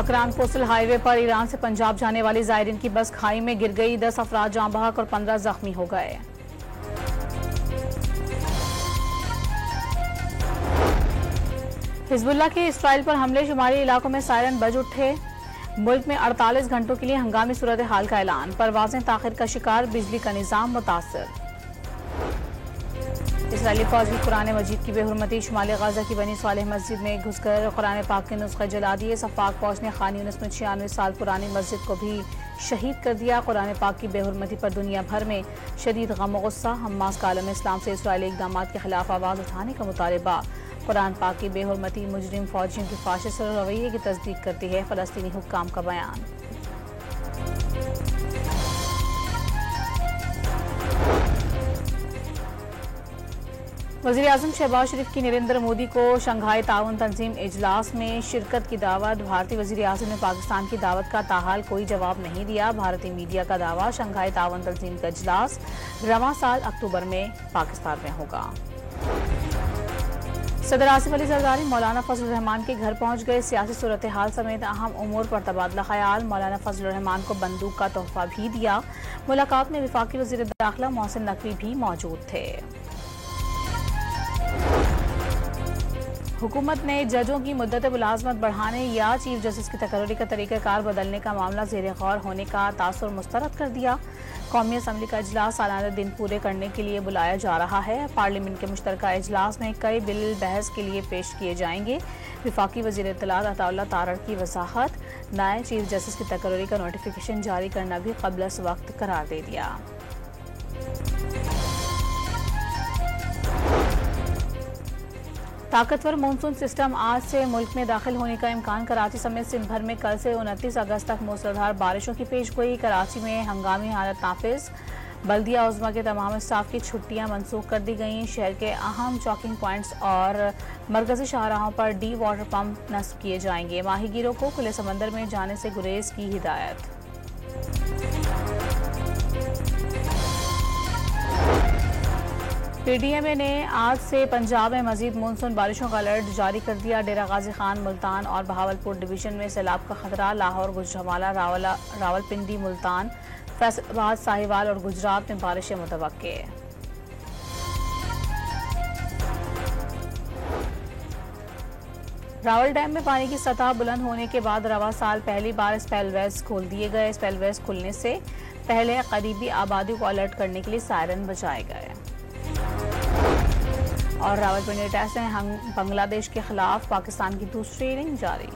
Makran coastal highway पर Iran से पंजाब जाने वाली जायरीन की बस खाई में गिर गई। 10 अफराद जाँ बहक और 15 जख्मी हो गए। हिजबुल्लाह के इसराइल पर हमले, शुमारी इलाकों में सायरन बज उठे। मुल्क में 48 घंटों के लिए हंगामी सूरत हाल का ऐलान। परवाजें ताखिर का शिकार, बिजली का निजाम मुतासर। इसराइली फौज की कुरान मजीद की बेहुरमती, शुमाली गाजा की बनी सालेह मस्जिद में घुसकर कुरान पाक के नुस्खे जला दिए। सफाक फौज ने खान यूनिस में 96 साल पुरानी मस्जिद को भी शहीद कर दिया। कुरान पाक की बेहुरमती पर दुनिया भर में शदीद गम और गुस्सा। हमास का आलम इस्लाम से इसराइली इक़दाम के खिलाफ आवाज़ उठाने का मुतालबा। कुरान पाक की बेहुरमती मुजरिम फौजियों की फाशिस्ट रवैये की तस्दीक करती है फ़लस्तीनी हुक्काम का बयान। वज़ीर-ए-आज़म शहबाज शरीफ की नरेंद्र मोदी को शंघाई ताउन तंजीम इजलास में शिरकत की दावत। भारतीय वज़ीर-ए-आज़म ने पाकिस्तान की दावत का ताहाल कोई जवाब नहीं दिया। भारतीय मीडिया का दावा, शंघाई ताउन तंजीम का इजलास रवां साल अक्टूबर में पाकिस्तान में होगा। सदर आसिफ अली जरदारी मौलाना फजलुर रहमान के घर पहुंच गए। सियासी सूरत हाल समेत अहम उमूर पर तबादला ख्याल। मौलाना फजलुर रहमान को बंदूक का तोहफा भी दिया। मुलाकात में वफाकी वज़ीर दाखिला मोहसिन नकवी भी मौजूद थे। हुकूमत ने जजों की मुद्दत मुलाजमत बढ़ाने या चीफ जस्टिस की तकर्री का तरीक़ाकार बदलने का मामला ज़ेर गौर होने का तासुर मुस्तरद कर दिया। कौमी असम्बली का इजलास सालाना दिन पूरे करने के लिए बुलाया जा रहा है। पार्लियामेंट के मुश्तरका इजलास में कई बिल बहस के लिए पेश किए जाएंगे। वफाकी वज़ीर इत्तलात अताउल्लाह तारड़ की वजाहत, नए चीफ जस्टिस की तकर्री का नोटिफिकेशन जारी करना भी क़ब्ल अस वक्त करार दे दिया। ताकतवर मानसून सिस्टम आज से मुल्क में दाखिल होने का इम्कान। कराची समेत सिंध भर में कल से 29 अगस्त तक मूसलाधार बारिशों की पेशगोई। कराची में हंगामी हालत नाफिज। बल्दिया उज़्मा के तमाम स्टाफ की छुट्टियां मनसूख कर दी गईं। शहर के अहम चौकिंग पॉइंट्स और मरकजी शाहराहों पर डी वाटर पंप नस्ब किए जाएंगे। माहीगीरों को खुले समंदर में जाने से गुरेज की हिदायत। पीडीएमए ने आज से पंजाब में मजीद मानसून बारिशों का अलर्ट जारी कर दिया। डेरा गाजी खान, मुल्तान और बहावलपुर डिवीजन में सैलाब का खतरा। लाहौर, गुजरावाला, रावलपिंडी, मुल्तान, फैसलाबाद, साहिवाल और गुजरात में बारिशें मुतवक्के। रावल डैम में पानी की सतह बुलंद होने के बाद रवा साल पहली बार स्पेलवेज खोल दिए गए। स्पेलवेज खुलने से पहले करीबी आबादी को अलर्ट करने के लिए सायरन बजाए गए। और रावलपिंडी टेस्ट में बांग्लादेश के खिलाफ पाकिस्तान की दूसरी इनिंग जारी।